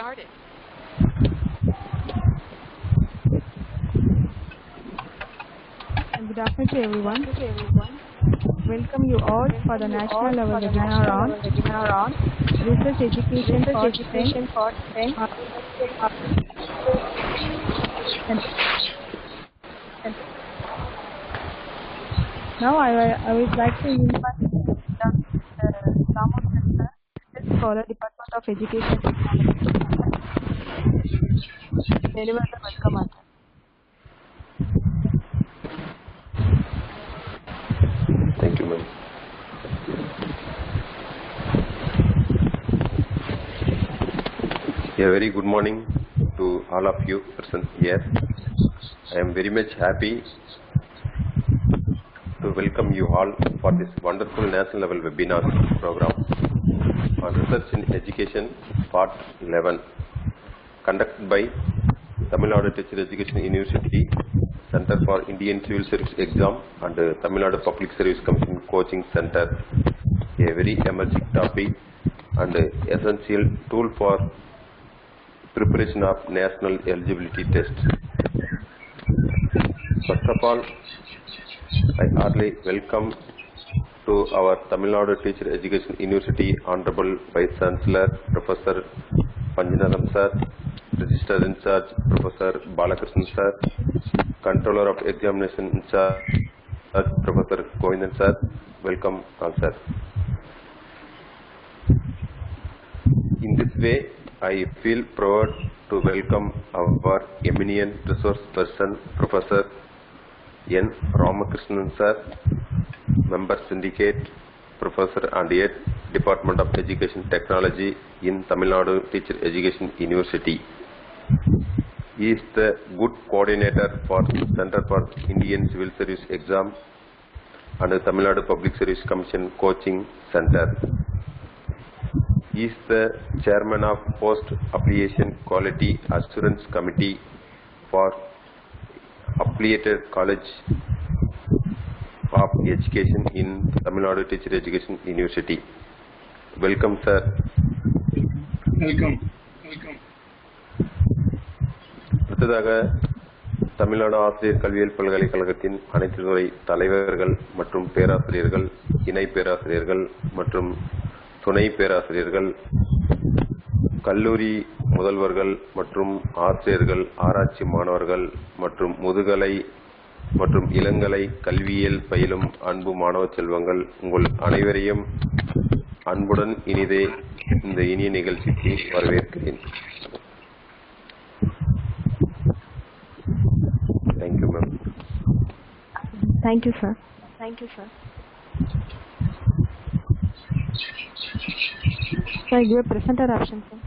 started. Good afternoon to everyone. Welcome you all for the national level webinar on research education for STEM. Now I would like to invite Ramakrishnan for the Department of Education Technology. Deliver the welcome answer. Thank you, ma'am. A very good morning to all of you present here. I am very much happy to welcome you all for this wonderful national level webinar program on research in education part 11 conducted by Tamilnadu Teacher Education University Center for Indian Civil Service Exam and Tamilnadu Public Service Commission Coaching Center. A very emerging topic and essential tool for preparation of national eligibility test. First of all, I heartily welcome to our Tamilnadu Teacher Education University Honorable Vice Chancellor Professor Panjanathan Sir, Registrar in Charge Professor Balakrishnan Sir, Controller of Examination in Charge Professor Govindan Sir. Welcome all, sir. In this way, I feel proud to welcome our eminent resource person Prof. N.Ramakrishnan Sir, Member Syndicate, Professor and Head Dept.of Education Technology in Tamilnadu Teacher Education University. He is the good coordinator for Center for Indian Civil Service Exam and Tamilnadu Public Service Commission Coaching Center. He is the Chairman of Post Affiliation Quality Assurance Committee for Affiliated College of Education in Tamilnadu Teacher Education University. Welcome, sir. Welcome. அடுத்ததாக தமிழ்நாடு ஆசிரியர் கல்வியியல் பல்கலைக்கழகத்தின் அனைத்து துறை தலைவர்கள் மற்றும் பேராசிரியர்கள், இணை பேராசிரியர்கள் மற்றும் துணை பேராசிரியர்கள், கல்லூரி முதல்வர்கள் மற்றும் ஆசிரியர்கள், ஆராய்ச்சி மாணவர்கள் மற்றும் முதுகலை மற்றும் இளங்கலை கல்வியியல் பயிலும் அன்பு மாணவ செல்வங்கள், உங்கள் அனைவரையும் அன்புடன் இனிதே இந்த இனிய நிகழ்ச்சிக்கு வரவேற்கிறேன். Thank you, ma'am. Thank you, sir. Sir, give a presenter option, sir.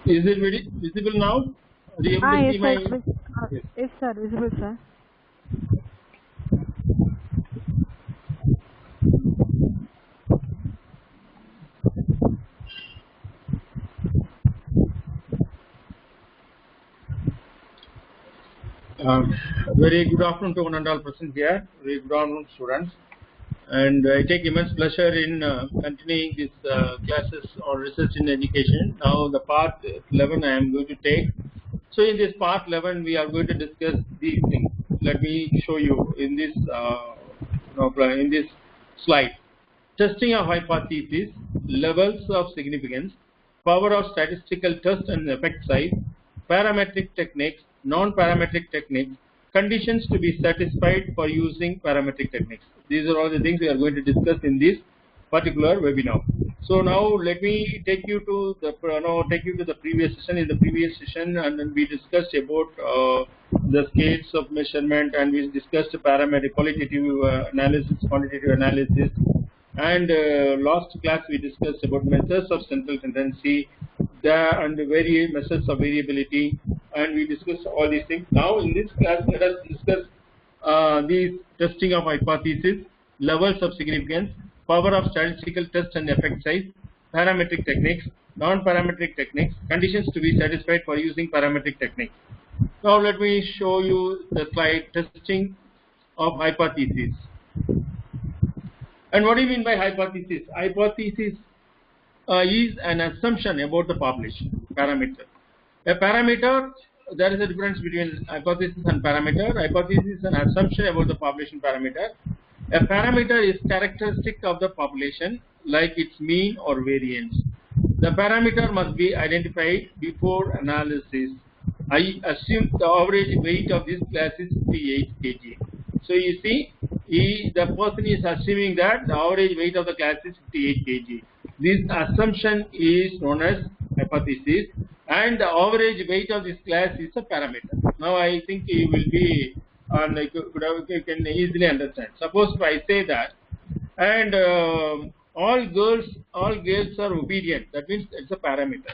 Is it visible now? Are you able to see my... Yes, sir. Visible, sir. Very good afternoon to one and all present here. Very good afternoon, students. And I take immense pleasure in continuing these classes on research in education. Now the part 11 I am going to take. So in this part 11 we are going to discuss these things. Let me show you in this slide. Testing of hypothesis, levels of significance, power of statistical test and effect size, parametric techniques, non-parametric techniques, conditions to be satisfied for using parametric techniques. These are all the things we are going to discuss in this particular webinar. So now let me take you to the previous session. In the previous session, and then we discussed about the scales of measurement, and we discussed parametric qualitative analysis, quantitative analysis, and last class we discussed about methods of central tendency, and the measures of variability, and we discussed all these things. Now in this class, let us discuss these testing of hypothesis, levels of significance, power of statistical test and effect size, parametric techniques, non-parametric techniques, conditions to be satisfied for using parametric techniques. Now let me show you the slide testing of hypothesis. And what do you mean by hypothesis? Hypothesis is an assumption about the population parameter. A parameter, there is a difference between hypothesis and parameter. Hypothesis is an assumption about the population parameter. A parameter is characteristic of the population, like its mean or variance. The parameter must be identified before analysis. I assume the average weight of this class is 58 kg. So you see, the person is assuming that the average weight of the class is 58 kg. This assumption is known as hypothesis, and the average weight of this class is a parameter. Now I think you will be you can easily understand. Suppose if I say that, and all girls are obedient, that means it's a parameter,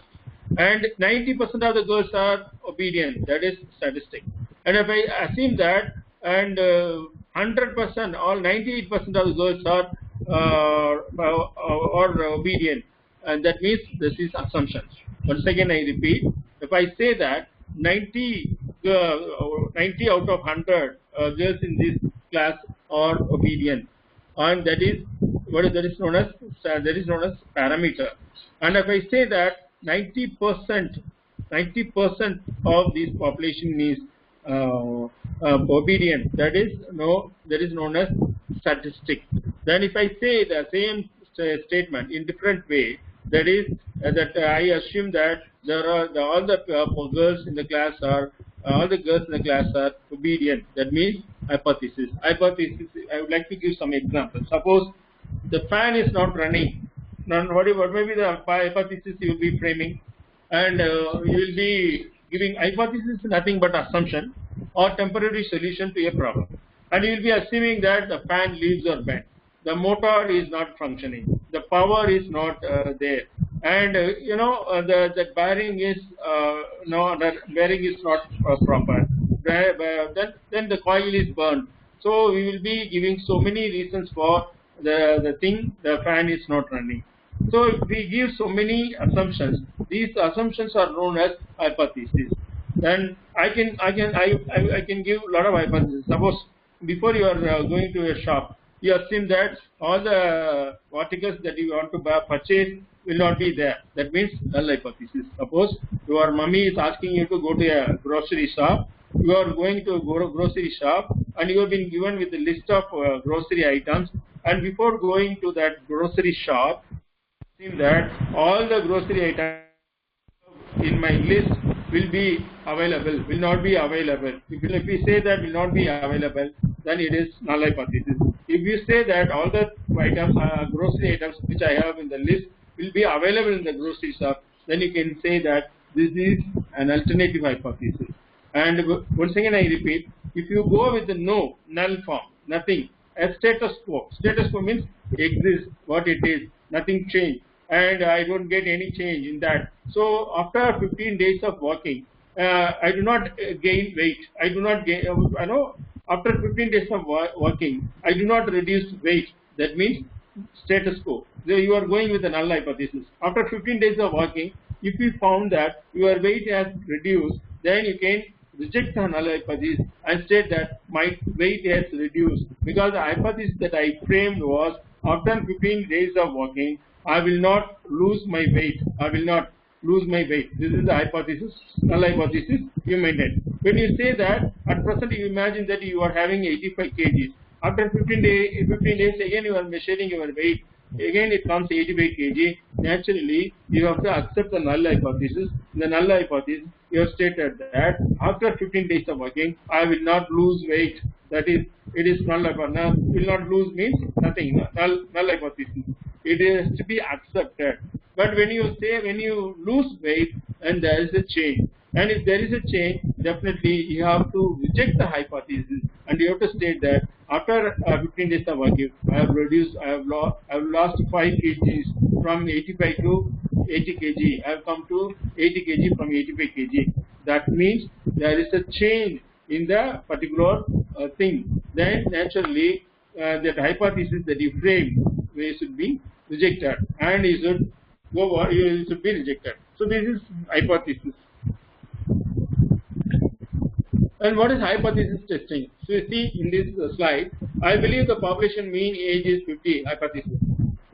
and 90% of the girls are obedient, that is statistic. And if I assume that, and 100%, all 98% of the girls are obedient, and that means this is assumption. Once again I repeat, if I say that 90 out of 100 girls in this class are obedient, and that is known as parameter. And if I say that 90% of this population is obedient, that is known as statistic. Then if I say the same statement in different way, that is that I assume that all the girls in the class are obedient. That means hypothesis. Hypothesis. I would like to give some examples. Suppose the fan is not running. Now, what may be the hypothesis you will be framing, and you will be giving hypothesis is nothing but assumption or temporary solution to a problem, and you will be assuming that the fan leaves or bent, the motor is not functioning, the power is not there, and the bearing is not proper. Then the coil is burned. So we will be giving so many reasons for the fan is not running. So if we give so many assumptions, these assumptions are known as hypotheses. Then I can give a lot of hypotheses. Suppose before you are going to a shop, you assume that all the articles that you want to purchase will not be there. That means null hypothesis. Suppose your mummy is asking you to go to a grocery shop. You are going to go to a grocery shop, and you have been given with a list of grocery items. And before going to that grocery shop, assume that all the grocery items in my list will be available, will not be available. If we say that will not be available, then it is null hypothesis. If you say that all the items, grocery items which I have in the list will be available in the grocery shop, then you can say that this is an alternative hypothesis. And once again I repeat, if you go with the null form, nothing, a status quo. Status quo means exists, what it is, nothing changed, and I don't get any change in that. So after 15 days of working, I do not gain weight. I do not gain. After 15 days of working, I do not reduce weight. That means status quo. So you are going with a null hypothesis. After 15 days of working, if you found that your weight has reduced, then you can reject the null hypothesis and state that my weight has reduced, because the hypothesis that I framed was after 15 days of working, I will not lose my weight. I will not lose my weight. This is the hypothesis, null hypothesis you maintain. When you say that, at present you imagine that you are having 85 kg. After 15 days again you are measuring your weight. Again it comes 85 kg. Naturally, you have to accept the null hypothesis. In the null hypothesis, you have stated that after 15 days of working, I will not lose weight. That is, it is null hypothesis. Will not lose means nothing. Null hypothesis. It is to be accepted. But when you lose weight, and there is a change, and if there is a change, definitely you have to reject the hypothesis, and you have to state that after 15 days of working, I have lost 5 kgs from 85 to 80 kg. I have come to 80 kg from 85 kg. That means there is a change in the particular thing. Then naturally that hypothesis that you frame should be rejected, and you should go on, you should be rejected. So this is hypothesis. And what is hypothesis testing? So you see in this slide, I believe the population mean age is 50, hypothesis.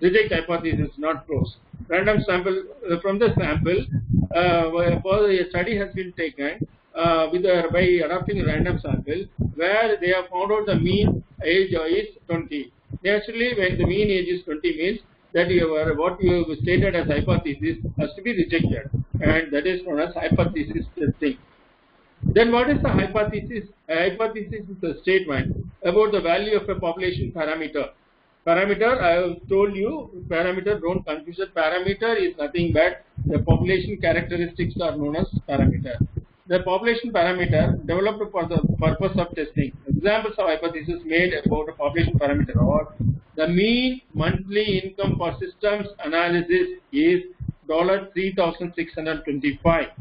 Reject hypothesis, not pros. Random sample, from the sample, a study has been taken by adopting a random sample where they have found out the mean age is 20. Naturally, when the mean age is 20 means that what you have stated as hypothesis has to be rejected, and that is known as hypothesis testing. Then what is the hypothesis? A hypothesis is a statement about the value of a population parameter. Parameter, I have told you, parameter, don't confuse it. Parameter is nothing but the population characteristics are known as parameter. The population parameter developed for the purpose of testing. Examples of hypothesis made about a population parameter are the mean monthly income for systems analysis is $3,625.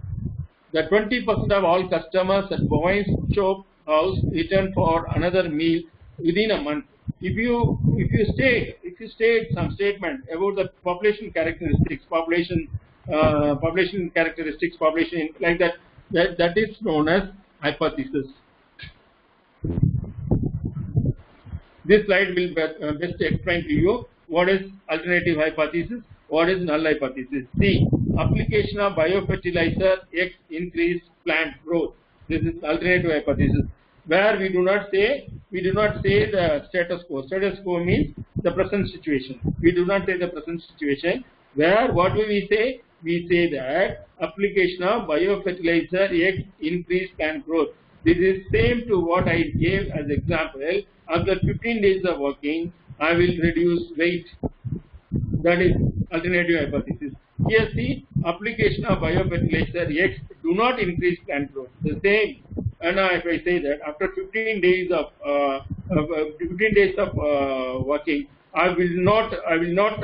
The 20% of all customers at Bowen's Shop House return for another meal within a month. If you state some statement about the population characteristics, population like that is known as hypothesis. This slide will best explain to you what is alternative hypothesis, what is null hypothesis. See, application of biofertilizer X increase plant growth. This is alternative hypothesis, where we do not say the status quo. Status quo means the present situation. We do not say the present situation. Where what do we say? We say that application of biofertilizer X increase plant growth. This is same to what I gave as example. After 15 days of working, I will reduce weight. That is alternative hypothesis. Here see, application of biofertilizer X do not increase plant growth. The same. And if I say that after 15 days of working, I will not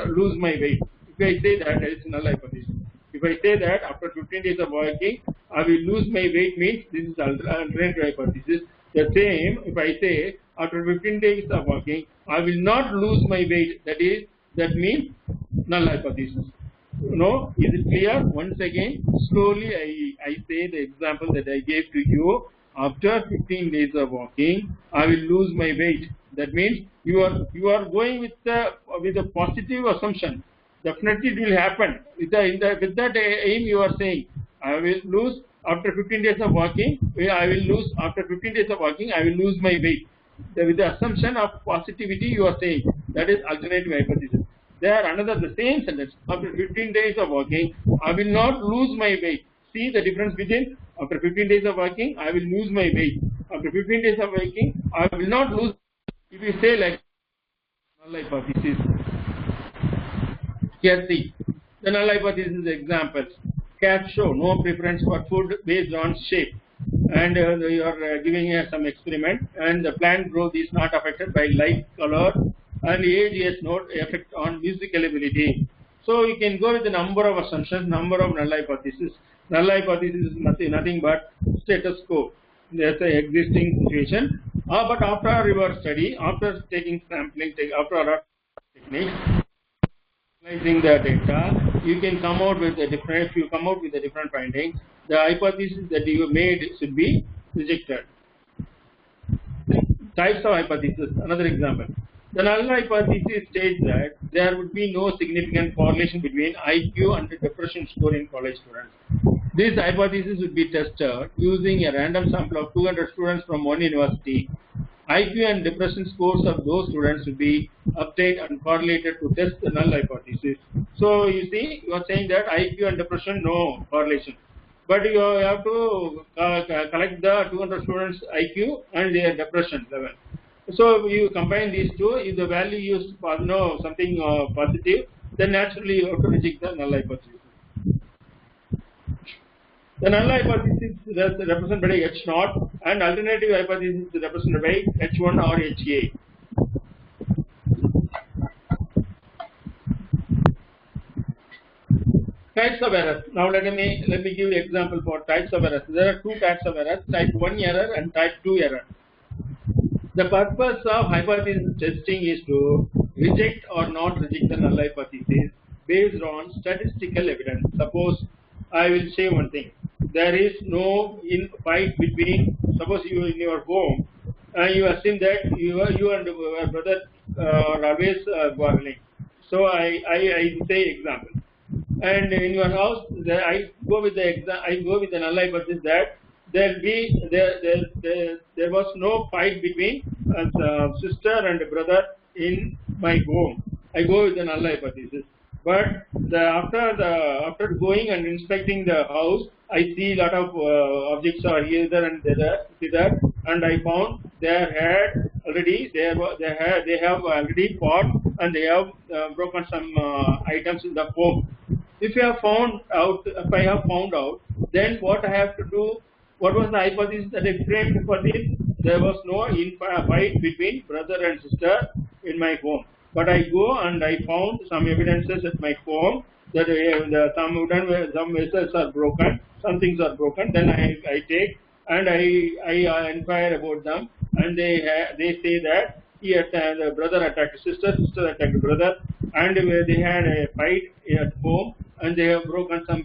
lose my weight. If I say that is null hypothesis. If I say that after 15 days of working, I will lose my weight means this is alternative hypothesis. The same, if I say after 15 days of working, I will not lose my weight, that means null hypothesis. No, is it clear? Once again, slowly I say the example that I gave to you. After 15 days of walking, I will lose my weight. That means you are going with a positive assumption. Definitely it will happen. With that aim you are saying, I will lose after 15 days of walking. After 15 days of walking, I will lose my weight. With the assumption of positivity you are saying, that is alternative hypothesis. There the same sentence, after 15 days of walking, I will not lose my weight. See the difference between after 15 days of working, I will lose my weight. After 15 days of working, I will not lose. If you say like null hypothesis, here see the null hypothesis examples. Cat show no preference for food based on shape, and you are giving some experiment, and the plant growth is not affected by light, color, and age has no effect on musical ability. So you can go with the number of assumptions, number of null hypothesis. Null hypothesis is nothing but status quo. There's an existing situation. But after your study, after taking sampling, after adopting techniques, analyzing the data, you can come out with a different. If you come out with a different finding, the hypothesis that you made should be rejected. Types of hypothesis. Another example. The null hypothesis states that there would be no significant correlation between IQ and the depression score in college students. This hypothesis would be tested using a random sample of 200 students from one university. IQ and depression scores of those students would be obtained and correlated to test the null hypothesis. So you see, you are saying that IQ and depression, no correlation. But you have to collect the 200 students IQ and their depression level. So you combine these two. If the value is something positive, then naturally you have to reject the null hypothesis. The null hypothesis is represented by H0 and alternative hypothesis is represented by H1 or HA. types of errors. Now let me give you example for types of errors. There are two types of errors: type 1 error and type 2 error. The purpose of hypothesis testing is to reject or not reject the null hypothesis based on statistical evidence. Suppose I will say one thing: there is no fight between. Suppose you in your home, you assume that you and your brother are always quarreling. So I say example, and in your house, I go with the null hypothesis that there was no fight between sister and brother in my home. I go with the null hypothesis. But after going and inspecting the house, I see a lot of objects are here and there, and I found they have already fought and they have broken some items in the home. If I have found out, then what I have to do? What was the hypothesis that I framed for this? There was no fight between brother and sister in my home. But I go and I found some evidences at my home that some vessels are broken, some things are broken. Then I take and I inquire about them, and they say that the brother attacked sister, sister attacked brother, and they had a fight at home, and they have broken some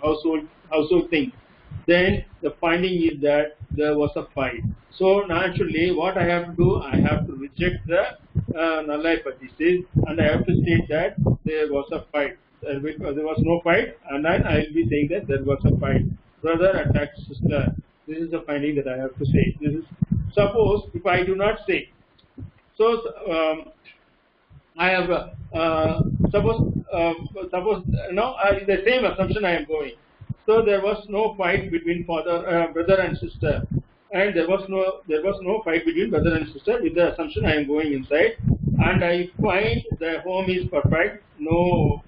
household things. Then the finding is that there was a fight. So naturally, what I have to do, I have to reject the null hypothesis, and I have to state that there was a fight. There was no fight, and then I will be saying that there was a fight. Brother attacked sister. This is the finding that I have to say. This is suppose if I do not say. So I have suppose the same assumption I am going. So there was no fight between brother and sister, and there was no fight between brother and sister with the assumption I am going inside, and I find the home is perfect, no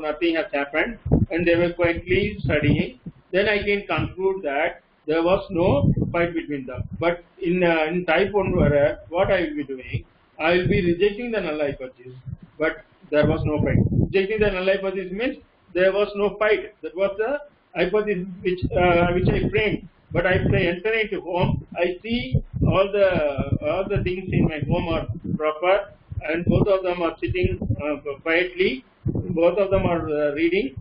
nothing has happened, and they were quietly studying. Then I can conclude that there was no fight between them. But in type 1 error, what I will be doing, I will be rejecting the null hypothesis, but there was no fight. Rejecting the null hypothesis means there was no fight. That was the hypothesis which I framed. But I enter into home, I see all the things in my home are proper, and both of them are sitting quietly. Both of them are reading.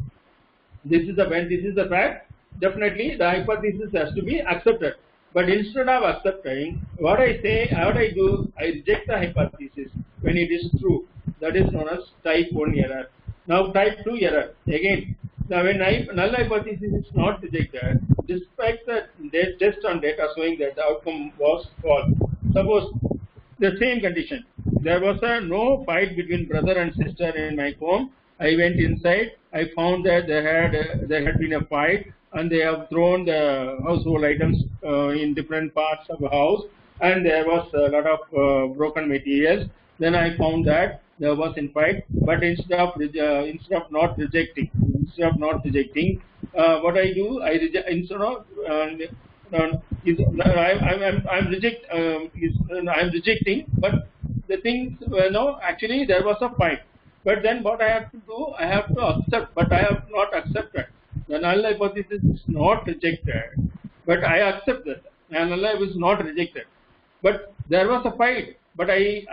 This is the fact. Definitely, the hypothesis has to be accepted. But instead of accepting, what I do, I reject the hypothesis when it is true. That is known as type 1 error. Now, type 2 error. Again, now when null hypothesis is not rejected, despite the test on data showing that the outcome was false. Suppose the same condition. There was no fight between brother and sister in my home. I went inside. I found that there had been a fight, and they have thrown the household items in different parts of the house, and there was a lot of broken materials. Then I found that there was in fight, but instead of not rejecting, what I do, I reject instead of I'm rejecting, but the things actually there was a fight. But then what I have to do, I have to accept, but I have not accepted. The null hypothesis is not rejected, but I accept that. The null hypothesis is not rejected. But there was a fight, but I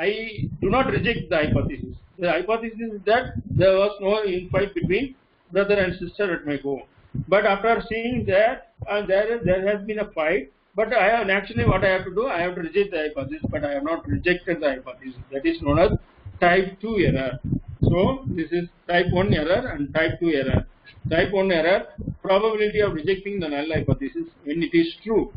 do not reject the hypothesis. The hypothesis is that there was no fight between brother and sister at my home. But after seeing that, there has been a fight, but actually what I have to do, I have to reject the hypothesis, but I have not rejected the hypothesis. That is known as type 2 error. So this is type 1 error and type 2 error. Type 1 error, probability of rejecting the null hypothesis when it is true.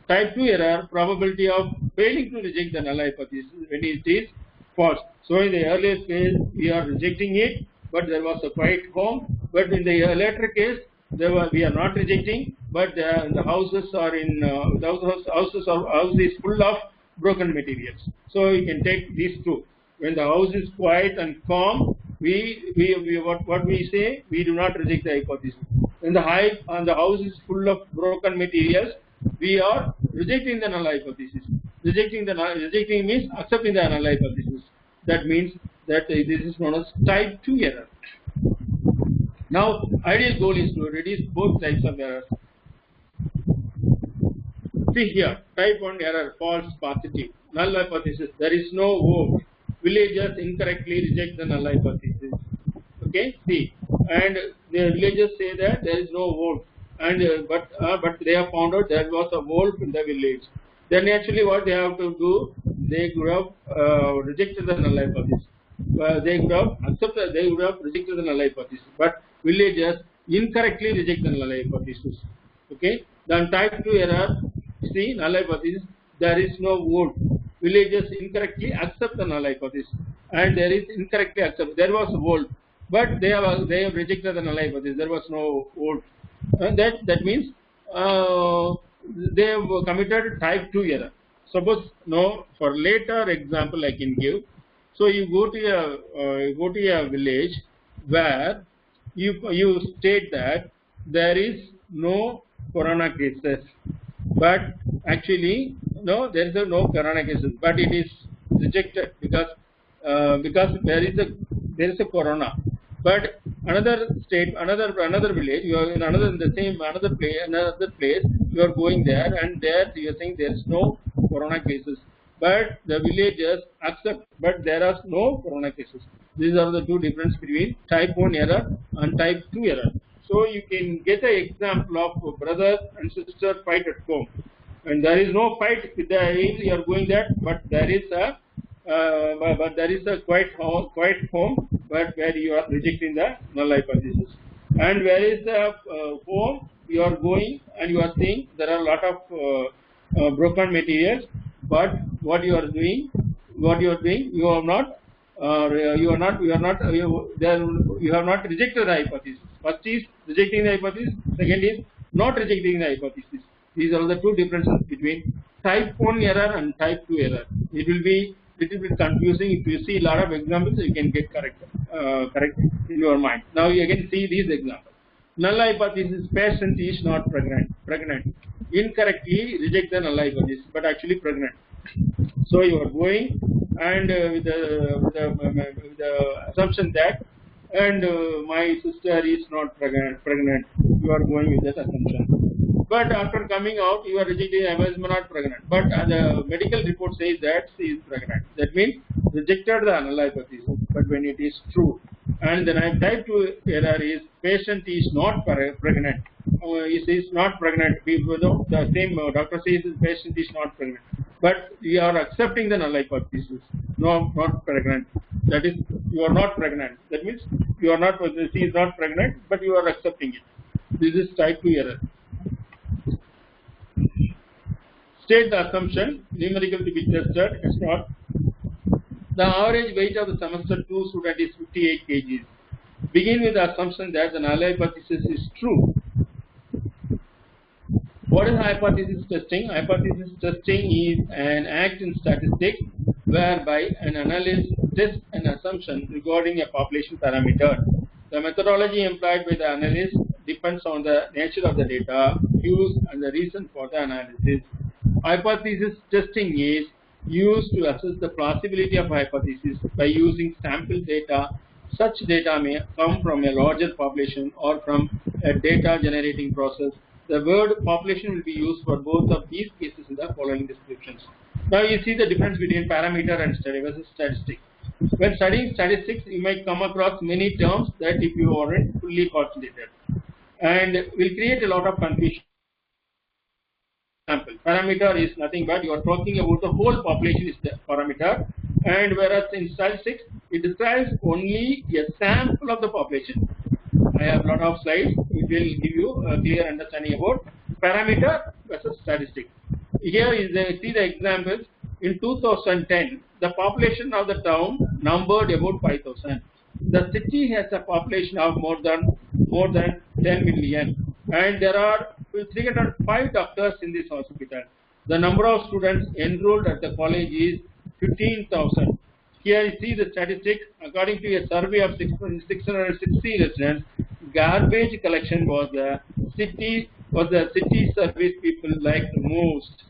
Type 2 error, probability of failing to reject the null hypothesis when it is false. So in the earlier case, we are rejecting it, but there was a quiet home. But in the later case, we are not rejecting, but the houses are house is full of broken materials. So you can take these two. When the house is quiet and calm, what we say, we do not reject the hypothesis. When the house is full of broken materials, we are rejecting the null hypothesis. Rejecting means accepting the null hypothesis. That means that this is known as type 2 error. Now, ideal goal is to reduce both types of errors. See here, type 1 error, false positive, null hypothesis, there is no vote. Villagers incorrectly reject the null hypothesis. Okay, see, and the villagers say that there is no vote, and but they have found out there was a wolf in the village. Then actually what they have to do, they could have rejected the null hypothesis. They could have accepted, they would have rejected the null hypothesis, but villagers incorrectly reject the null hypothesis. Okay, then type 2 error, see, null hypothesis, there is no vote. Villagers incorrectly accept the null hypothesis, and there is incorrectly accept. There was a vote, but they have rejected the null hypothesis. There was no vote. That means they have committed type 2 error. Suppose no, for later example I can give. So you go to a village where you state that there is no corona cases, but actually no, there is no corona cases, but it is rejected because there is a corona. But another state, another village, you are in another place, you are going there, and there you are saying there is no corona cases, but the villagers accept, but there are no corona cases. These are the two differences between type 1 error and type 2 error. So you can get an example of brother and sister fight at home, and there is no fight with the aim you are going there, but there is a quiet home, but where you are rejecting the null hypothesis. And where is the home you are going and you are saying there are a lot of broken materials, but what you are doing, you have not rejected the hypothesis. First is rejecting the hypothesis, second is not rejecting the hypothesis. These are the two differences between type 1 error and type 2 error. It will be little bit confusing. If you see a lot of examples, you can get correct in your mind. Now you can see these examples. Null hypothesis, patient is not pregnant. Incorrectly reject the null hypothesis, but actually pregnant. So you are going and with the assumption that, and my sister is not pregnant. You are going with that assumption. But after coming out, you are rejecting I was not pregnant. But the medical report says that she is pregnant. That means rejected the null hypothesis. But when it is true, and then type 2 error is patient is not pregnant. He is not pregnant. People know the same doctor says the patient is not pregnant. But you are accepting the null hypothesis. No, not pregnant. That is, you are not pregnant. That means you are not. She is not pregnant, but you are accepting it. This is type 2 error. State the assumption, numerical to be tested, is not. The average weight of the semester 2 student is 58 kg. Begin with the assumption that the null hypothesis is true. What is hypothesis testing? Hypothesis testing is an act in statistics whereby an analyst tests an assumption regarding a population parameter. The methodology employed by the analyst depends on the nature of the data used and the reason for the analysis. Hypothesis testing is used to assess the plausibility of hypothesis by using sample data. Such data may come from a larger population or from a data generating process. The word population will be used for both of these cases in the following descriptions. Now you see the difference between parameter and versus statistics. When studying statistics, you might come across many terms that if you aren't fully concentrated, and will create a lot of confusion. Example, parameter is nothing but you are talking about the whole population is the parameter, and whereas in statistics it describes only a sample of the population. I have a lot of slides which will give you a clear understanding about parameter versus statistics. Here is see the examples. In 2010, the population of the town numbered about 5,000. The city has a population of more than 10 million, and there are 305 doctors in this hospital. The number of students enrolled at the college is 15,000. Here you see the statistics. According to a survey of 660 residents, garbage collection was the city service people liked the most.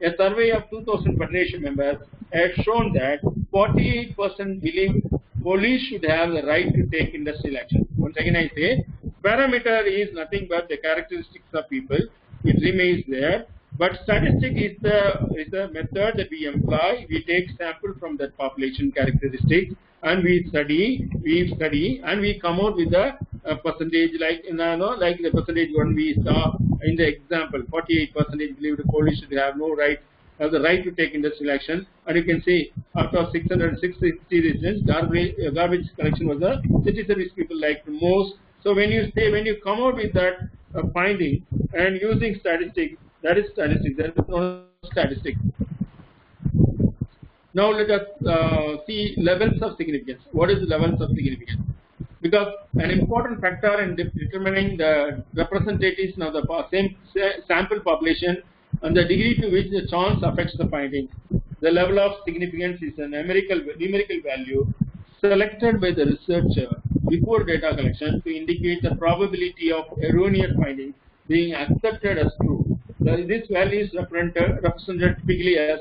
A survey of 2,000 federation members had shown that 48% believe police should have the right to take industrial action. Once again I say, Parameter is nothing but the characteristics of people. It remains there. But statistic is the method that we employ. We take sample from that population characteristic and we study, and we come out with the percentage, like like the percentage one we saw in the example. 48% believe the Polish should have the right to take industrial action, and you can see out of 660 residents, garbage collection was the city service people liked the most. So when you come out with that finding and using statistics, that is statistics. That is not statistics. Now let us see levels of significance. What is the levels of significance? Because an important factor in determining the representation of the same sample population and the degree to which the chance affects the finding. The level of significance is a numerical value selected by the researcher before data collection to indicate the probability of erroneous findings being accepted as true. This value is represented typically as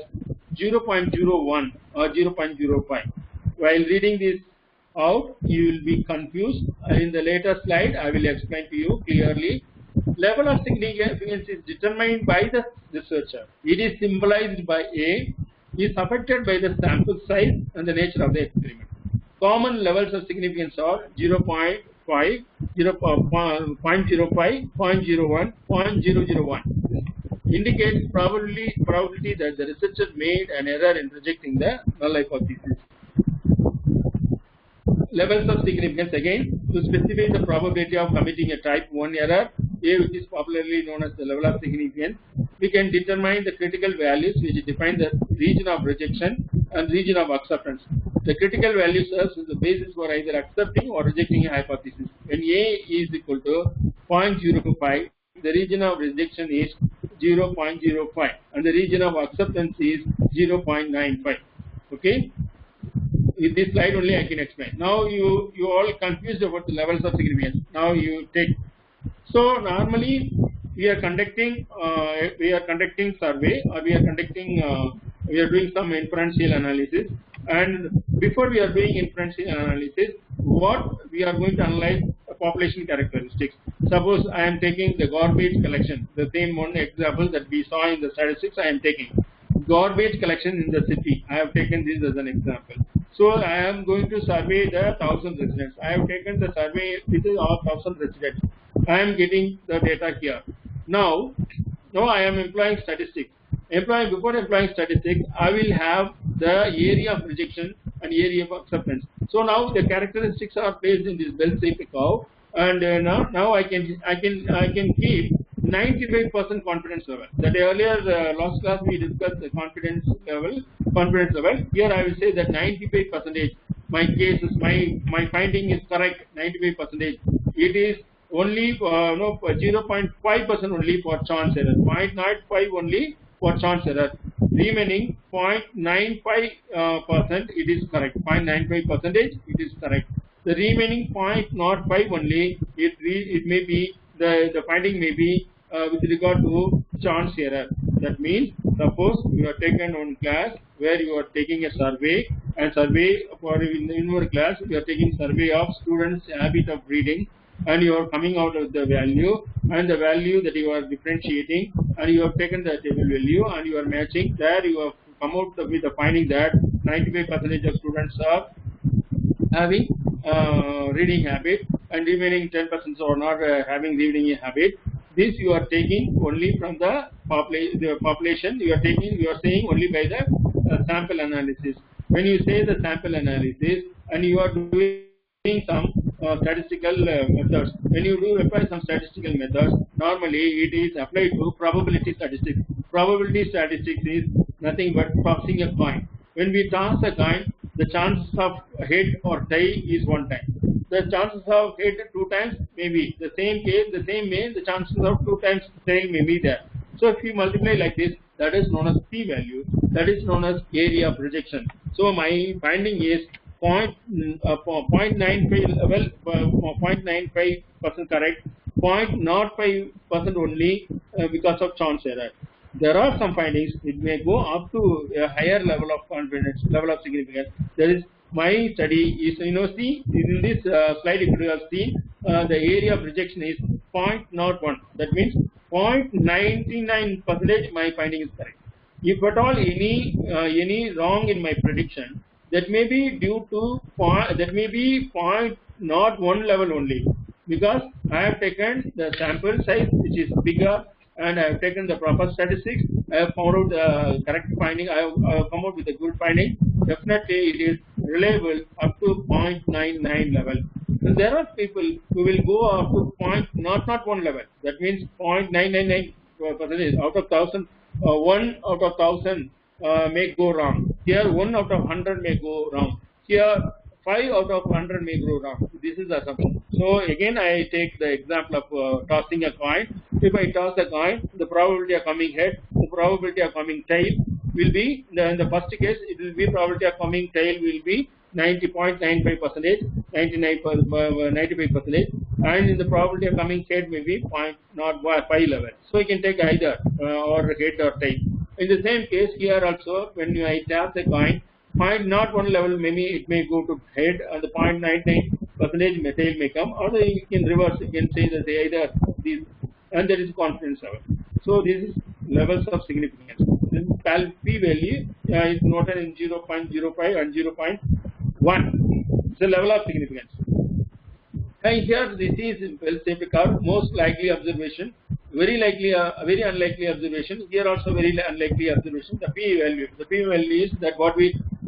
0.01 or 0.05. While reading this out, you will be confused. In the later slide, I will explain to you clearly. Level of significance is determined by the researcher. It is symbolized by A, is affected by the sample size and the nature of the experiment. Common levels of significance are 0.5, 0.05, 0.01, 0.001. Indicates probability that the researcher made an error in rejecting the null hypothesis. Levels of significance, again, to specify the probability of committing a type 1 error, A, which is popularly known as the level of significance. We can determine the critical values which define the region of rejection and region of acceptance. The critical value serves as the basis for either accepting or rejecting a hypothesis. When A is equal to 0.05, the region of rejection is 0.05 and the region of acceptance is 0.95. Okay? With this slide only I can explain. Now you all confused about the levels of significance. Now you take. So normally we are conducting survey, or we are doing some inferential analysis, and before we are doing inferential analysis, what we are going to analyze population characteristics. Suppose I am taking the garbage collection, the same one example that we saw in the statistics. I am taking garbage collection in the city. I have taken this as an example. So I am going to survey the 1,000 residents. I have taken the survey with all 1,000 residents. I am getting the data here. Now I am employing statistics. Before employing statistics, I will have the area of rejection and area of acceptance. So now the characteristics are placed in this bell-shaped curve, and now I can keep 95% confidence level. That earlier last class we discussed the confidence level. Here I will say that 95%. My case is my finding is correct. 95%. It is only 0.5% only for chance error. 0.05 only for chance error. Remaining 0.95% it is correct. 0.95% it is correct. The remaining 0.05 only it may be the finding may be with regard to chance error. That means suppose you are taken on class where you are taking a survey, and survey for in your class you are taking survey of students' habit of reading, and you are coming out with the value, and the value that you are differentiating, and you have taken the table value and you are matching. There you have come out with the finding that 95% of students are having reading habit, and remaining 10% are not having reading habit. This you are taking only from the population. You are saying only by the sample analysis. When you say the sample analysis and you are doing some statistical methods, when you do apply some statistical methods, normally it is applied to probability statistics. Probability statistics is nothing but tossing a coin. When we toss a coin, the chances of head or tail is one time. The chances of head 2 times may be the same case, the same way, the chances of 2 times tail may be there. So if you multiply like this, that is known as p-value, that is known as area of rejection. So my finding is 0.95 level, 0.95% correct, 0.05% only because of chance error. There are some findings it may go up to a higher level of confidence, level of significance. There is my study is, see in this slide, if you have seen, the area of rejection is 0.01. That means 0.99% my finding is correct. If at all any wrong in my prediction, that may be due to that may be 0.01 level only, because I have taken the sample size which is bigger, and I have taken the proper statistics. I have found out the correct finding. I have come out with a good finding. Definitely it is reliable up to 0.99 level. And there are people who will go up to not 1 level. That means 0.999% out of 1,000. 1 out of 1,000 may go wrong. Here 1 out of 100 may go wrong. Here 5 out of 100 may go wrong. This is the assumption. So again I take the example of tossing a coin. If I toss a coin, the probability of coming head, the probability of coming tail will be, in the first case it will be probability of coming tail will be 90.95%, 95%, and in the probability of coming head may be 0.05 level. So you can take either or head or tail. In the same case here also, when I toss a coin, 0.01 level maybe it may go to head, and the 0.99% tail may come, or you can reverse. You can say that either these, and there is confidence level. So this is levels of significance. This p-value is noted in 0.05 and 0.1. It's a level of significance. And here this is well-shaped curve, most likely observation, very likely, very unlikely observation. Here also very unlikely observation. The p-value. The p-value is that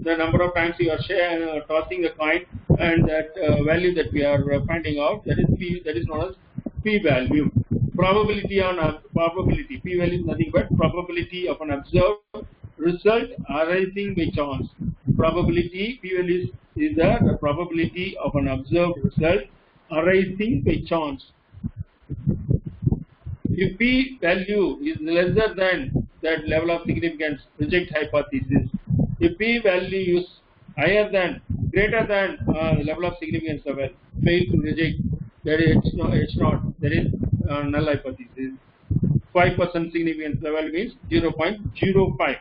the number of times you are tossing the coin, and that value that we are finding out. That is p. That is known as p-value. Probability on probability. P-value is nothing but probability of an observed result arising by chance. Probability, p-value is the probability of an observed result arising by chance. If p-value is lesser than that level of significance, reject hypothesis. If p-value is higher than, greater than the level of significance level, fail to reject. That is H0. That is null hypothesis. 5% significance level means 0.05.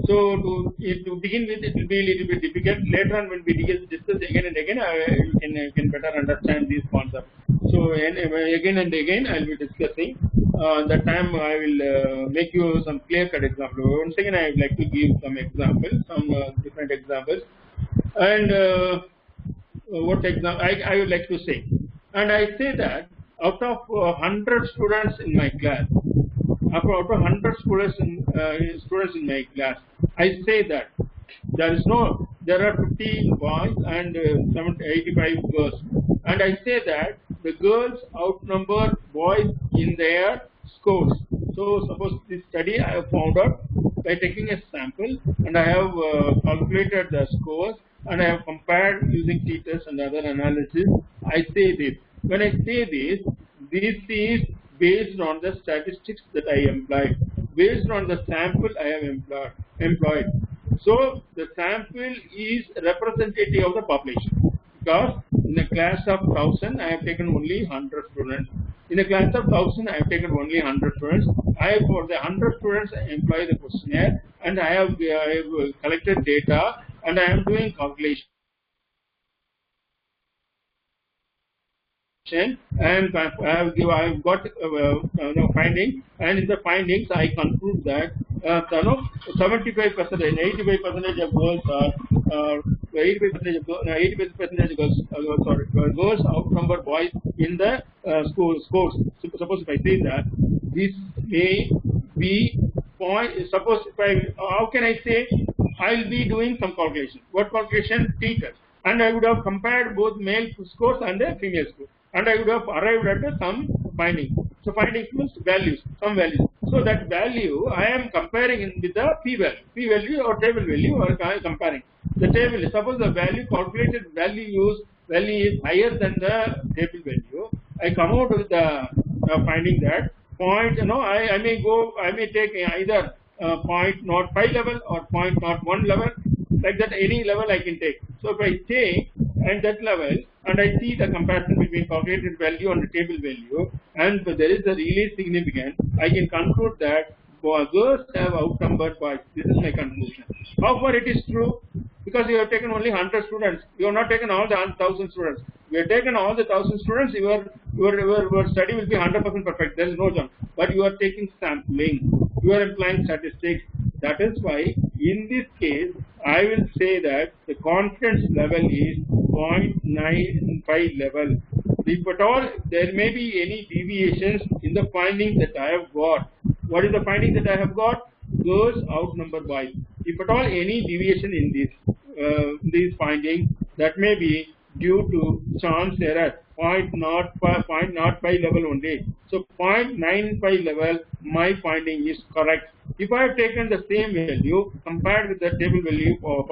So to begin with, it will be a little bit difficult. Later on, when we discuss again and again, you can better understand these concepts. So again and again, I will be discussing. That time I will make you some clear-cut examples. Once again, I would like to give some examples, some different examples. And what example I would like to say. And I say that out of 100 students in my class, out of 100 students in my class, I say that there are 15 boys and 85 girls, and I say that the girls outnumber boys in their scores. So suppose this study I have found out by taking a sample, and I have calculated the scores, and I have compared using t-test and other analysis. I say this. When I say this is based on the statistics that I employed, based on the sample I have employed. So the sample is representative of the population, because in a class of 1,000 I have taken only 100 students. In a class of 1,000 I have taken only 100 students. For the 100 students I employ the questionnaire, and I have collected data, and I am doing calculation. And I have got findings, and in the findings I conclude that 75%, 85% of girls are 85% girls outnumber boys in the scores. So suppose if I say that this may be point. Suppose if how can I say I will be doing some calculation? What calculation? T-test, and I would have compared both male scores and the female scores, and I would have arrived at some findings. So findings means values, some values. So that value I am comparing with the p-value or table value, or comparing the table. Suppose the calculated value is higher than the table value. I come out with the finding that point. I may take either 0.05 level or 0.01 level, like that. Any level I can take. So if I take and that level, and I see the comparison between calculated value and the table value, and there is a really significant, I can conclude that girls have outnumbered boys. This is my conclusion. How far it is true? because you have taken only 100 students. You have not taken all the 1,000 students. We have taken all the 1,000 students. Your study will be 100% perfect. There is no chance. But you are taking sampling. You are implying statistics. That is why in this case I will say that the confidence level is 0.95 level. If at all there may be any deviations in the findings that I have got. What is the finding that I have got? Girls outnumber boys. If at all any deviation in these findings, that may be due to chance error, 0.05 level only. So 0.95 level, my finding is correct. If I have taken the same value compared with the table value for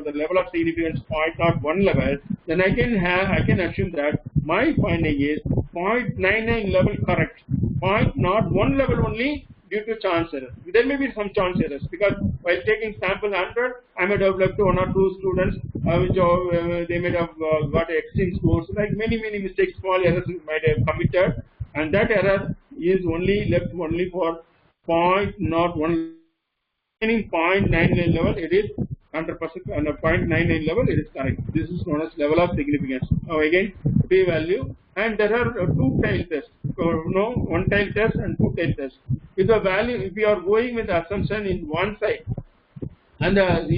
the level of significance 0.01 level, then I can assume that my finding is 0.99 level correct. 0.01 level only due to chance error. There may be some chance errors because while taking sample 100, I might have left 1 or 2 students which they might have got extreme scores. Like many mistakes, small errors might have committed, and that error is only left only for 0.01. Meaning 0.99 level, it is 100%, and 0.99 level, it is correct. This is known as level of significance. Now again, p-value, and there are two tail tests. One tail test and two tail tests. If the value, if you are going with the assumption in one side, and again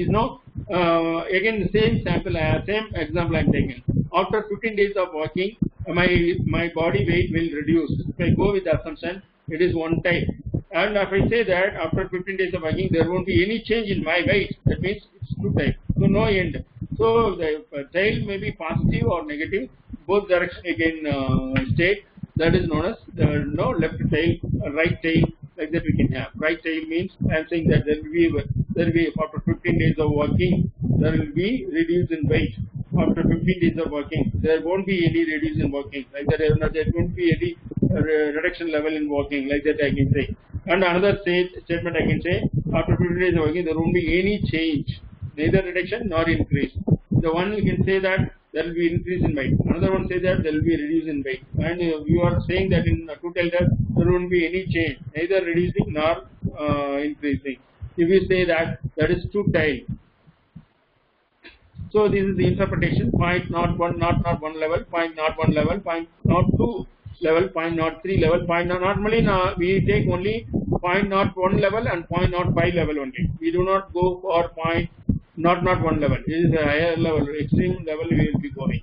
the same sample, same example I am taking. After 15 days of working, my body weight will reduce. If I go with the assumption, it is one tail. And if I say that after 15 days of working, there won't be any change in my weight, that means it's two tail, so no end. So the tail may be positive or negative, both direction again state. That is known as left tail, right tail, like that we can have. Right tail means I am saying that there will be after 15 days of working, there will be reduce in weight. After 15 days of working, there won't be any reduce in working, like that. There won't be any reduction level in working, like that I can say. And another statement I can say, after 15 days of working, there won't be any change, neither reduction nor increase. The one you can say that there will be increase in weight. Another one says that there will be reduce in weight. And you are saying that in two tail test there won't be any change, neither reducing nor increasing. If you say that, that is two tail. So this is the interpretation: 0.01 level, 0.01 level, 0.02 level, 0.03 level, normally we take only 0.01 level and 0.05 level only. We do not go for 0.01 level. It is a higher level, extreme level we will be going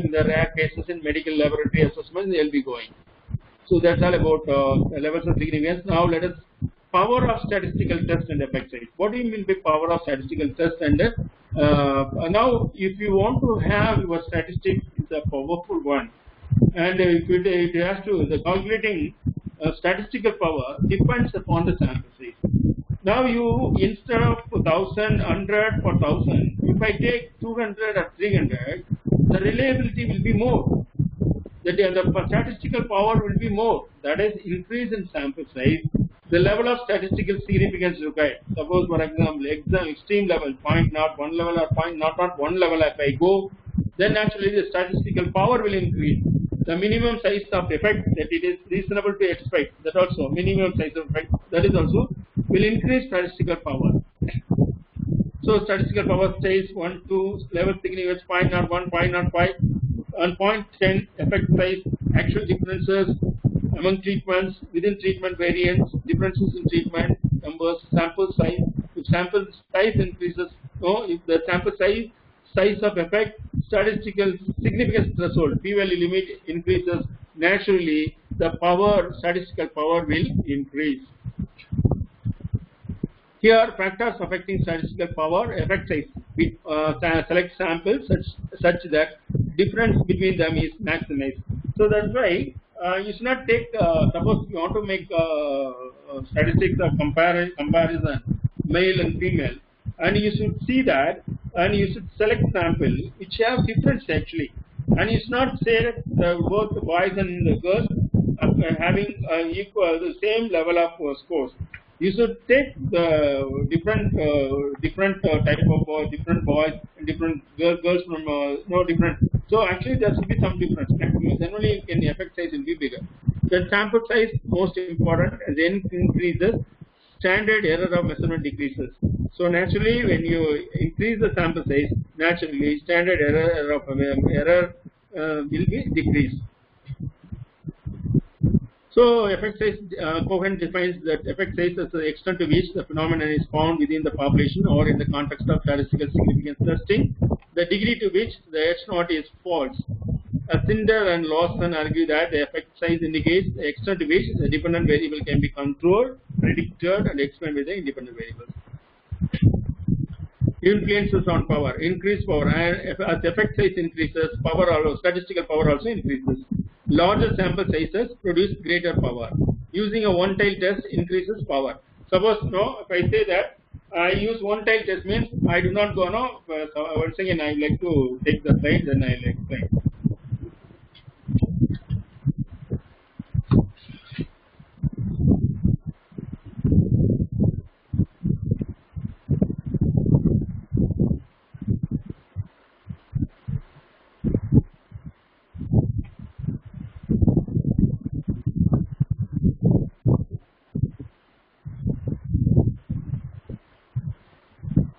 in the rare cases in medical laboratory assessments, they will be going. So that's all about levels of significance. Now let us power of statistical test and effect size. What do you mean by power of statistical test? And now if you want to have your statistics, it's a powerful one, and if it has to, the calculating statistical power depends upon the sample size. Now you, instead of 1,000, 100 for 1,000, if I take 200 or 300, the reliability will be more. The statistical power will be more. That is, increase in sample size, the level of statistical significance required. Suppose, for example, extreme level, 0.01 level or 0.01 level, if I go, then naturally the statistical power will increase. The minimum size of effect that it is reasonable to expect, that also minimum size of effect, that is also will increase statistical power. So statistical power stays 1, 2, level significance 0.01, 0.05, and 0.10 effect size, actual differences among treatments, within treatment variance, differences in treatment numbers, sample size. If sample size increases, if the sample size of effect, statistical significance threshold, p-value limit increases, naturally the statistical power will increase. Here, factors affecting statistical power, effect size. We select samples such that difference between them is maximized. So that's why you should not take, suppose you want to make statistics of comparison, male and female, and you should see that, and you should select sample which have difference actually, and you should not say that both the boys and the girls are having the same level of scores. You should take the different type of different boys and different girls from no different. So actually there should be some difference. Then only in the effect size will be bigger. The sample size most important, as n increases, standard error of measurement decreases. So naturally, when you increase the sample size, naturally standard error will be decreased. So effect size Cohen defines that effect size as the extent to which the phenomenon is found within the population or in the context of statistical significance testing, the degree to which the H0 is false. Cinder and Lawson argue that the effect size indicates the extent to which the dependent variable can be controlled, predicted, and explained by the independent variables. Influences on power, increased power, and as effect size increases, power also, statistical power also increases. Larger sample sizes produce greater power. Using a one-tailed test increases power. Suppose if I say that I use one-tailed test means I do not go now. Once again, I like to take the slide, then I will explain.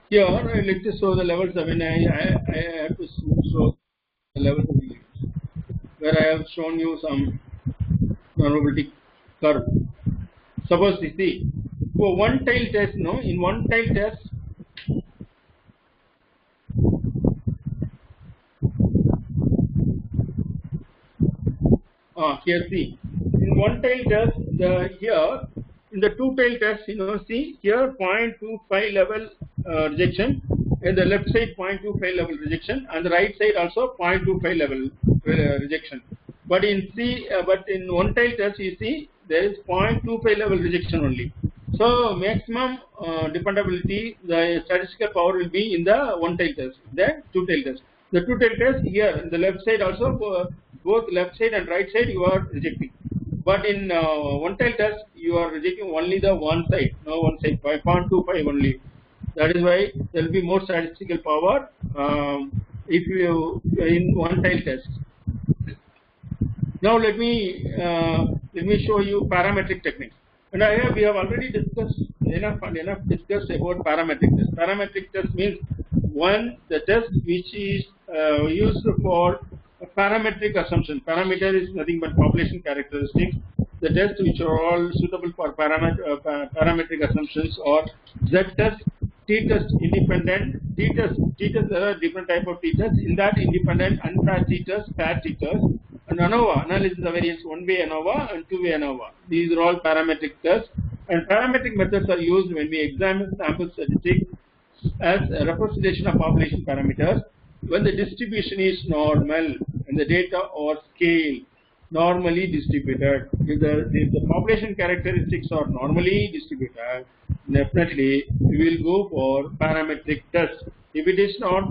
Here, I like to show the levels. I mean, I have to show the levels of the units, where I have shown you some probability curve. Suppose you see, for one-tailed test, in one-tailed test, here see, in one-tailed test, here, in the two-tailed test, see, here 0.25 level rejection, and the left side 0.25 level rejection, and the right side also 0.25 level rejection. But in one-tailed test, you see, there is 0.25 level rejection only. So maximum dependability, the statistical power will be in the one-tailed test, the two-tailed test. The two-tailed test here, in the left side also, both left side and right side you are rejecting. But in one-tailed test, you are rejecting only the one side, no one side, 0.25 only. That is why there will be more statistical power if you in one-tailed test. Now let me show you parametric techniques. And we have already discussed enough discussed about parametric test. Parametric test means the test which is used for a parametric assumption. Parameter is nothing but population characteristics. The tests which are all suitable for parametric assumptions are Z-test, T-test, independent, T-test. T-test, there are different type of T-tests. In that, independent, unpaired T-test, paired T-test, and ANOVA, analysis of variance, one-way ANOVA and two-way ANOVA. These are all parametric tests. And parametric methods are used when we examine sample statistics as a representation of population parameters when the distribution is normal and the data are scale normally distributed. If the population characteristics are normally distributed, definitely we will go for parametric test. If it is not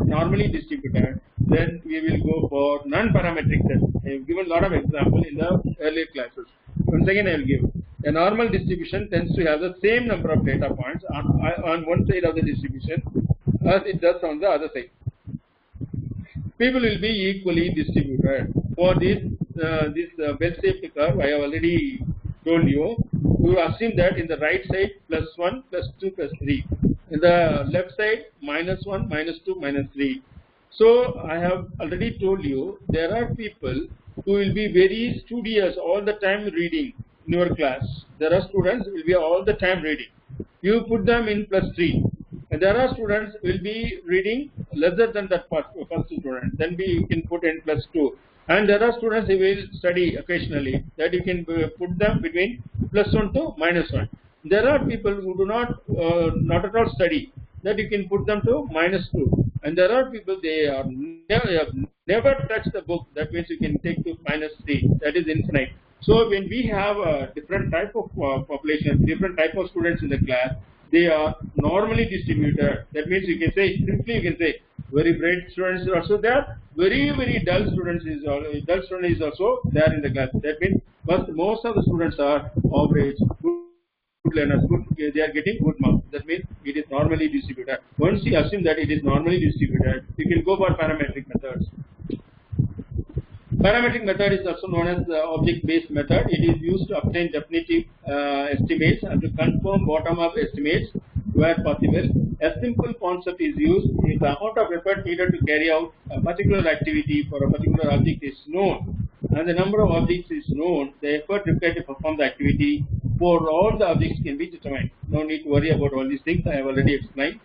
normally distributed, then we will go for non-parametric test. I have given a lot of examples in the earlier classes. Once again, I will give. A normal distribution tends to have the same number of data points on one side of the distribution as it does on the other side. People will be equally distributed. For this bell-shaped curve, I have already told you. We assume that in the right side +1, +2, +3. In the left side -1, -2, -3. So I have already told you there are people who will be very studious all the time reading in your class. There are students who will be all the time reading. You put them in +3. And there are students who will be reading lesser than that first student. Then you can put in +2. And there are students who will study occasionally, that you can put them between +1 to -1. There are people who do not at all study, that you can put them to -2. And there are people they have never touched the book, that means you can take to -3, that is infinite. So when we have a different type of population, different type of students in the class, they are normally distributed. That means you can say, simply you can say, very bright students are also there, very dull students is also there in the class. That means most of the students are average, good learners, they are getting good marks. That means it is normally distributed. Once you assume that it is normally distributed, you can go for parametric methods. Parametric method is also known as the object-based method. It is used to obtain definitive estimates and to confirm bottom-up estimates where possible. A simple concept is used if the amount of effort needed to carry out a particular activity for a particular object is known and the number of objects is known, the effort required to perform the activity for all the objects can be determined. No need to worry about all these things, I have already explained.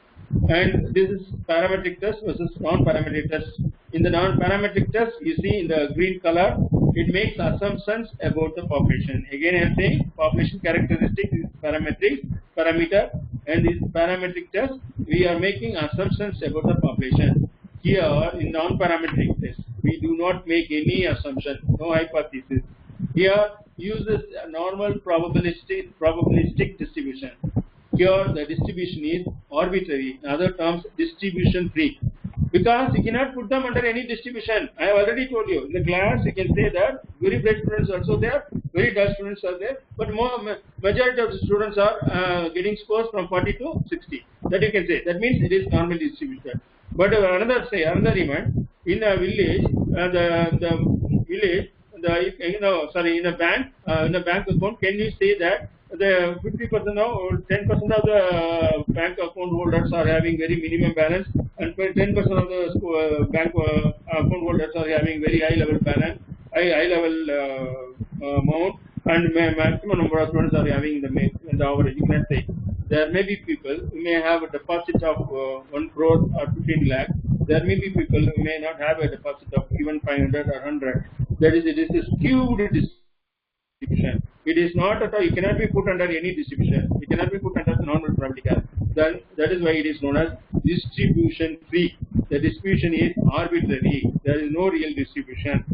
And this is parametric test versus non-parametric test. In the non-parametric test, you see in the green color, it makes assumptions about the population. Again, I am saying population characteristics is parameter, and this parametric test, we are making assumptions about the population. Here, in non-parametric test, we do not make any assumption, no hypothesis. Here, uses a normal probabilistic distribution. Here, the distribution is arbitrary. In other terms, distribution free. Because you cannot put them under any distribution. I have already told you. In the class, you can say that very bright students are also there, very dull students are there, but majority of the students are getting scores from 40 to 60. That you can say. That means it is normally distributed. But another event in a village, in a bank account, can you say that the 50% or 10% of the bank account holders are having very minimum balance, and 10% of the bank account holders are having very high level balance, high level amount, and maximum number of students are having the average. You can say there may be people who may have a deposit of 1 crore or 15 lakh. There may be people who may not have a deposit of even 500 or 100. That is, it is a skewed distribution. It is not at all, it cannot be put under any distribution. It cannot be put under the normal probability curve. Then that is why it is known as distribution free. The distribution is arbitrary. There is no real distribution.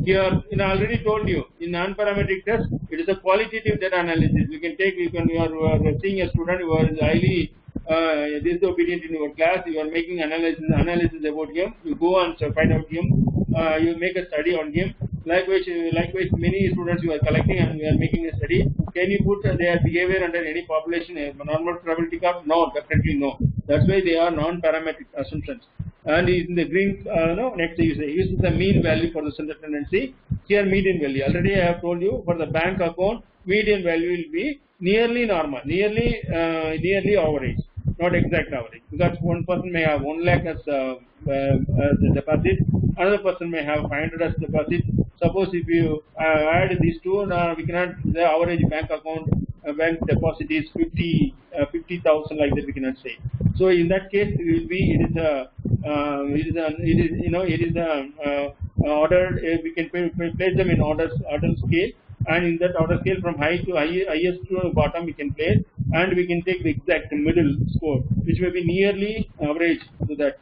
Here, I already told you, in non-parametric test, it is a qualitative data analysis. You are seeing a student who is highly disobedient in your class, you are making analysis about him, you go and find out him, you make a study on him. Likewise, many students you are collecting and you are making a study. Can you put their behavior under any population normal probability curve? No, definitely no. That's why they are non-parametric assumptions. And in the green, next you say use the mean value for the center tendency. Here median value. Already I have told you for the bank account, median value will be nearly normal, nearly average, not exact average. Because one person may have 1 lakh as a deposit, another person may have 500 as deposit. Suppose if you add these two, we cannot, the average bank account bank deposit is 50,000 like that we cannot say. So in that case, it will be order. We can place them in order scale, and in that order scale from high to highest to bottom we can place, and we can take the exact middle score, which may be nearly average to that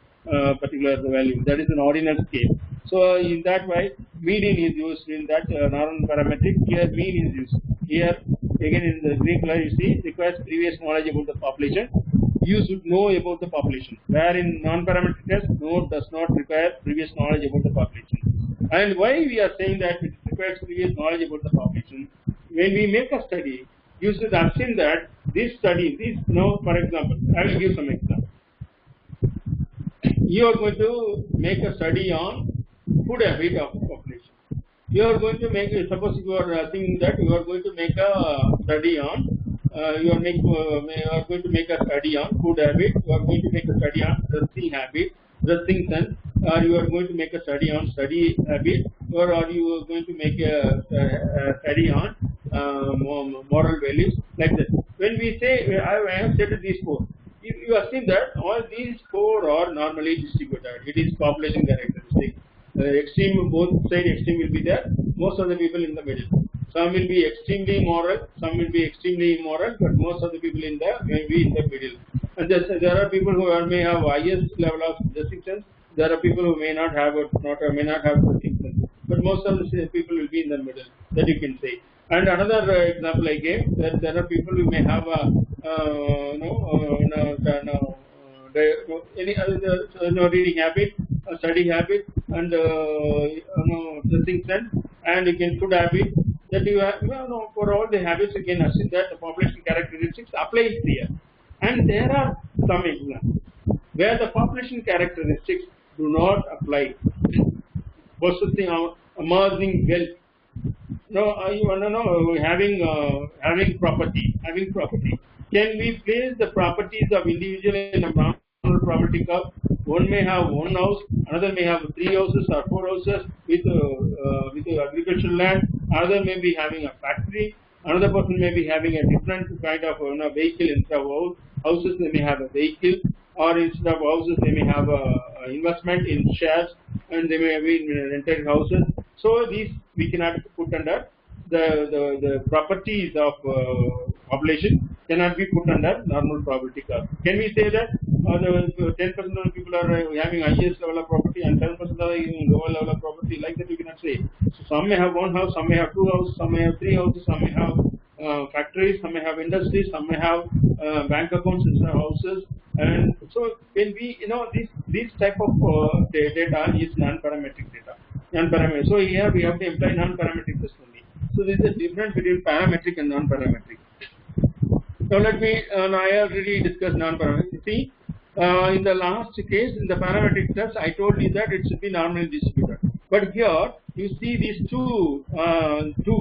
particular value. That is an ordinal scale. So in that way, median is used in that non-parametric. Here mean is used. Here again in the green color you see requires previous knowledge about the population. You should know about the population. Where in non-parametric test, no, does not require previous knowledge about the population. And why we are saying that it requires previous knowledge about the population? When we make a study, you should assume that this study, for example, I will give some example. You are going to make a study on food habit of population. You are going to make, suppose you are thinking that you are going to make a study on, you are going to make a study on food habit, you are going to make a study on dressing sense, or you are going to make a study on study habit, or are you going to make a study on moral values, like that. When we say, I have stated these four, you have seen that all these four are normally distributed. It is population characteristic. Extreme, both side extreme will be there. Most of the people in the middle. Some will be extremely moral, some will be extremely immoral, but most of the people in there may be in the middle. And there are people who may have highest level of dressing sense. There are people who may not have dressing sense. But most of the people will be in the middle. That you can say. And another example I gave, that there are people who may have any other reading habit, study habit, and dressing sense, and you can food habit. That you have, for all the habits you can assume that the population characteristics applies here. And there are some examples where the population characteristics do not apply. Possessing amassing wealth. Having property. Can we place the properties of individual in a normal probability curve? One may have one house, another may have 3 houses or 4 houses with agricultural land, another may be having a factory, another person may be having a different kind of vehicle instead of houses. They may have a vehicle, or instead of houses they may have a investment in shares, and they may be in rented houses. So these we cannot put under the properties of population cannot be put under normal probability curve. Can we say that the 10% of the people are having highest level of property and 10% are having lower level of property? Like that we cannot say. So some may have one house, some may have 2 houses, some may have 3 houses, some may have factories, some may have industries, some may have bank accounts instead of houses. And so when we, this type of data is non-parametric data. Non-parametric. So here we have to imply non-parametric test only. So there is a difference between parametric and non-parametric. Now let me, I already discussed non-parametric. See, in the last case, in the parametric test, I told you that it should be normally distributed. But here, you see these two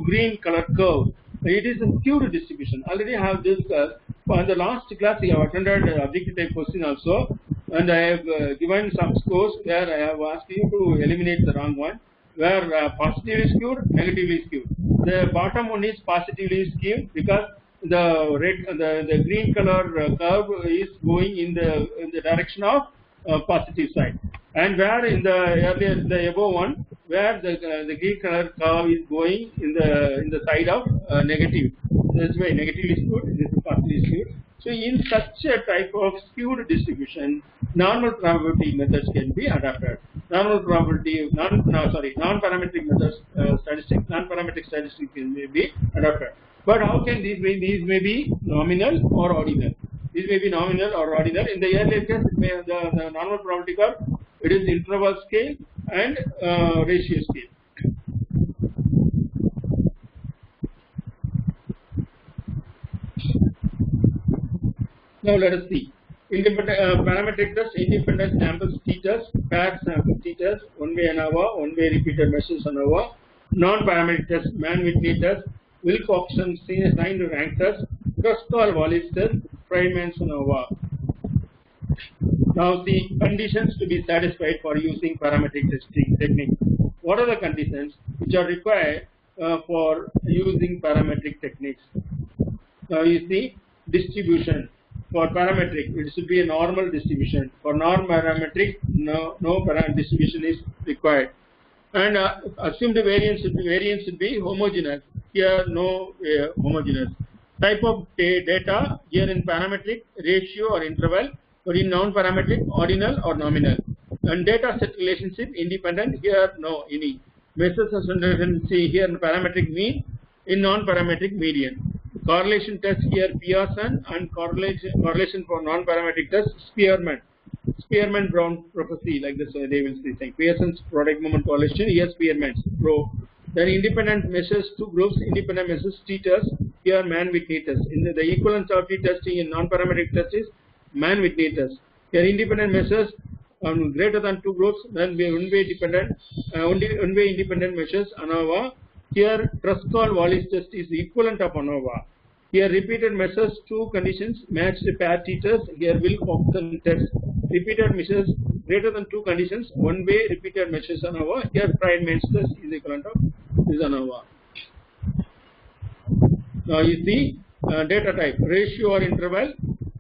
green color curves. It is a skewed distribution. Already I have discussed. In the last class, I have attended objective type question also, and I have given some scores where I have asked you to eliminate the wrong one, where positively skewed, negatively skewed. The bottom one is positively skewed because the green color curve is going in the direction of positive side, and where in the above one, where the green color curve is going in the side of negative. This way negatively skewed, this is positively skewed. So in such a type of skewed distribution, normal probability methods can be adapted. Non-parametric methods, non-parametric statistics can be adapted. But how can these be? These may be nominal or ordinal. These may be nominal or ordinal. In the earlier case, the normal probability curve, it is interval scale and ratio scale. Now let us see. Parametric test, independent samples t-test, paired sample t-test, one-way ANOVA, one-way repeated measures ANOVA, non-parametric test, man-Whitney test, Wilcoxon signed rank test, Kruskal-Wallis test, Friedman's ANOVA. Now the conditions to be satisfied for using parametric testing technique. What are the conditions which are required for using parametric techniques? Now you see, distribution. For parametric, it should be a normal distribution. For non-parametric, no distribution is required. And assumed variance should be homogeneous. Here, no homogeneous. Type of data, here in parametric, ratio or interval, or in non-parametric, ordinal or nominal. And data set relationship, independent, here no any. Measures of see here in parametric mean, in non-parametric median. Correlation test here Pearson, and correlation for non-parametric test Spearman-Brown prophecy, like this they will be saying. Pearson's product moment correlation, here Spearman's pro. Then independent measures, two groups, independent measures t-test, here man-Whitney test. In the equivalence of t-testing in non-parametric test is man-Whitney test. Here independent measures greater than two groups, then one-way independent measures ANOVA. Here Kruskal-Wallis test is equivalent of ANOVA. Here repeated measures, two conditions, matched pair t-test. Here Wilcoxon test. Repeated measures greater than two conditions, one-way repeated measures ANOVA. Here Friedman's test is equivalent of this ANOVA. Now you see data type, ratio or interval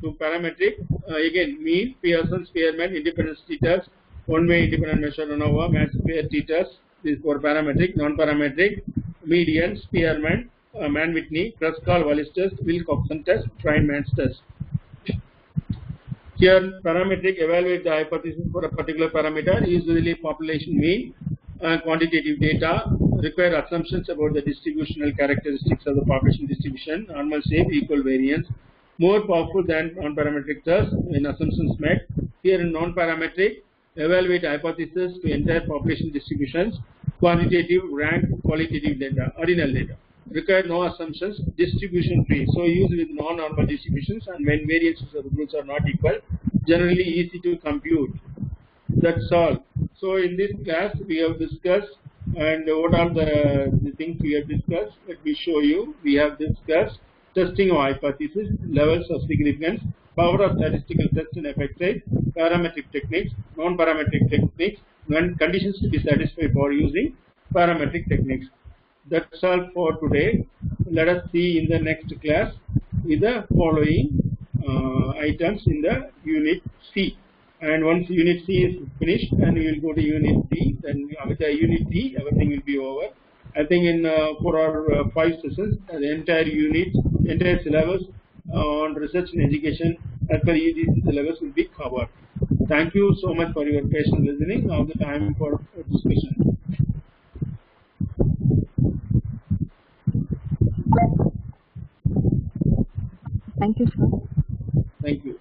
to parametric. Again mean, Pearson, Spearman, independence t-test, one-way independent measure ANOVA, matched pair t-test. This is for parametric, non-parametric, median, Spearman, man-Whitney, Kruskal-Wallis test, Wilcoxon test, Friedman's test. Here, parametric evaluate the hypothesis for a particular parameter, usually population mean, quantitative data, require assumptions about the distributional characteristics of the population distribution, normal shape, equal variance, more powerful than non-parametric test when assumptions met. Here in non-parametric, evaluate hypothesis to entire population distributions, quantitative, rank, qualitative data, ordinal data. Require no assumptions, distribution free. So use with non-normal distributions, and when variances of the groups are not equal, generally easy to compute. That's all. So in this class we have discussed, and what are the things we have discussed? Let me show you. We have discussed testing of hypothesis, levels of significance, power of statistical test and effect size, parametric techniques, non-parametric techniques, and conditions to be satisfied for using parametric techniques. That's all for today. Let us see in the next class with the following items in the unit C. And once unit C is finished, then we will go to unit D. Then with the unit D, everything will be over. I think in for our 5 sessions, the entire unit, entire syllabus on research and education as per UGC syllabus will be covered. Thank you so much for your patient listening. Now the time for discussion. Thank you, sir. Thank you.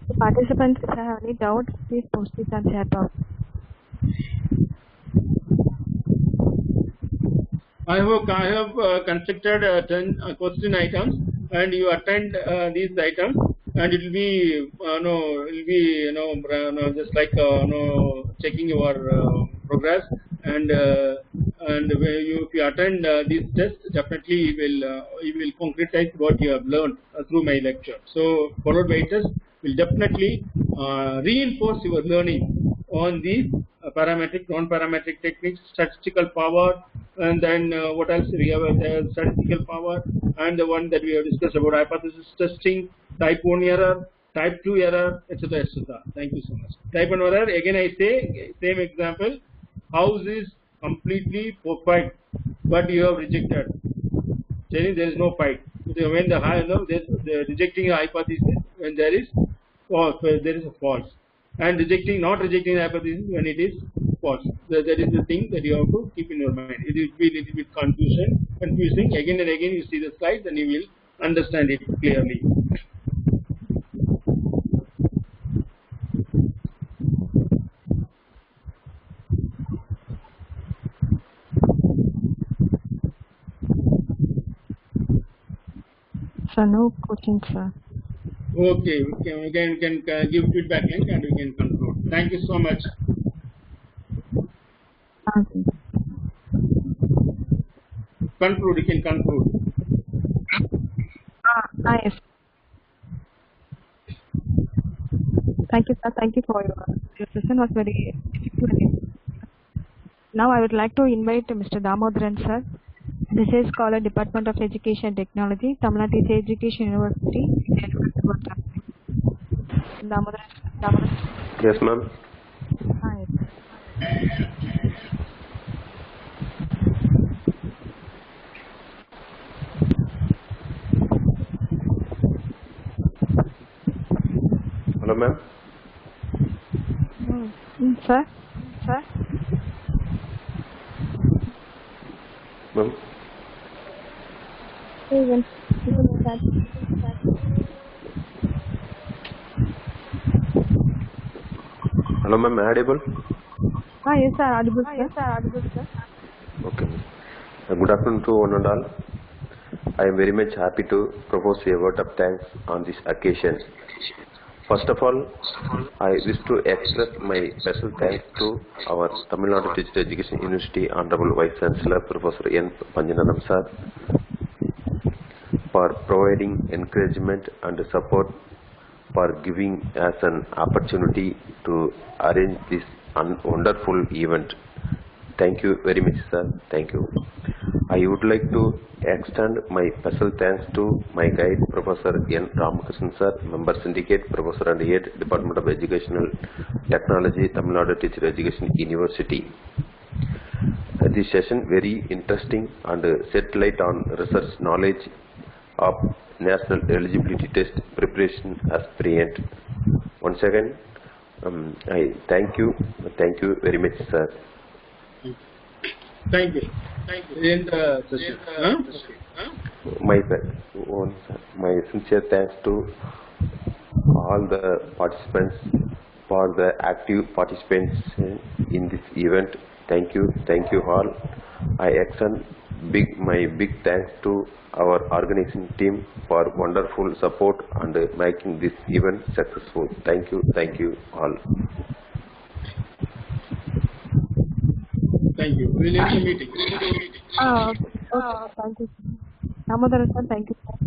The participants, if you have any doubts, please post it on chat box. I have constructed 10 question items, and you attend these items, and it will be just like checking your progress, and if you attend these tests, definitely you will concretize what you have learned through my lecture. So followed by test will definitely reinforce your learning on these parametric, non-parametric techniques, statistical power, and then what else we have? Statistical power, and the one that we have discussed about hypothesis testing, type 1 error, type 2 error, etc., etc. Thank you so much. Type 1 error, again I say, same example, house is completely perfect, but you have rejected. Saying there is no fight. When the rejecting a hypothesis, when there is false, there is a false, and not rejecting the hypothesis when it is false. That is the thing that you have to keep in your mind. It will be a little bit confusing. Again and again, you see the slides, and you will understand it clearly. Sir, no questions, sir. Okay, we can give feedback link and we can conclude. Thank you so much. Okay. Conclude, you can conclude. Yes. Thank you, sir. Thank you for your session was very effective. Now I would like to invite Mr. Damodaran, sir. This is Scholar, Department of Education and Technology, Tamilnadu Education University. Damodaran. Yes, ma'am. Hi. Hello, ma'am. Sir? Ma'am. Hello, ma'am. Audible? Yes, sir. Audible, sir. Okay. Good afternoon to one and all. I am very much happy to propose a word of thanks on this occasion. First of all, I wish to express my special thanks to our Tamilnadu Teacher Education University Honorable Vice Chancellor Professor N. Panjananam sir for providing encouragement and support, for giving us an opportunity to arrange this wonderful event. Thank you very much, sir. Thank you. I would like to extend my special thanks to my guide, Prof. N.Ramakrishnan sir, Member Syndicate, Professor and Head, Department of Educational Technology, Tamilnadu Teacher Education University. This session very interesting and shed light on research knowledge of National Eligibility Test Preparation Aspirant. Once again, I thank you very much, sir. Thank you. End the session. My sincere thanks to all the participants for the active participation in this event. Thank you all. I extend my big thanks to our organizing team for wonderful support and making this event successful. Thank you all. Thank you. We'll end the meeting. Okay. Thank you. Damodaran sir, thank you sir.